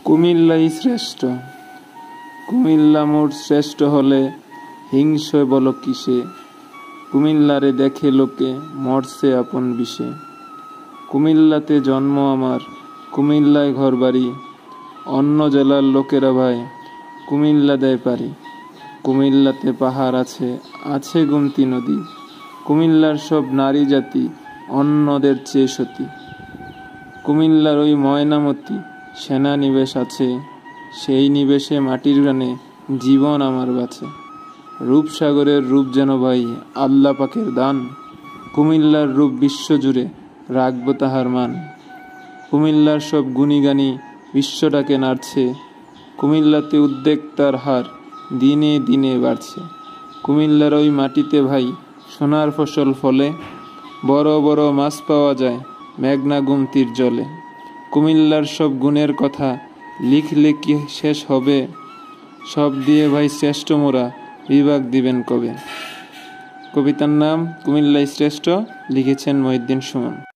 কুমিল্লাই শ্রেষ্ঠ। কুমিল্লা মোর শ্রেষ্ঠ হলে হিংসে বলো কিসে। কুমিল্লারে দেখে লোকে মরছে আপন বিষে। কুমিল্লাতে জন্ম আমার, কুমিল্লায় ঘরবাড়ি। অন্য জেলার লোকেরা ভাই কুমিল্লা দেয় পারি। কুমিল্লাতে পাহাড় আছে, আছে গুমতি নদী। কুমিল্লার সব নারী জাতি অন্যদের চেয়ে সতী। কুমিল্লার ওই ময়নামতি সেনানিবেশ আছে, সেই নিবেশে মাটির গানে জীবন আমার বাঁচে। রূপসাগরের রূপ যেন ভাই আল্লাহ পাকের দান। কুমিল্লার রূপ বিশ্বজুড়ে রাখব তাহার মান। কুমিল্লার সব গুণীগানী বিশ্বটাকে নাড়ছে। কুমিল্লাতে উদ্যোক্তার হার দিনে দিনে বাড়ছে। কুমিল্লার ওই মাটিতে ভাই সোনার ফসল ফলে। বড় বড় মাছ পাওয়া যায় মেঘনা গুমতির জলে। কুমিল্লার সব গুণের কথা লিখলে কি শেষ হবে। সব দিয়ে ভাই শ্রেষ্ঠ মোরা বিভাগ দিবেন কবে। কবিতার নাম কুমিল্লাই শ্রেষ্ঠ, লিখেছেন মহিউদ্দিন সুমন।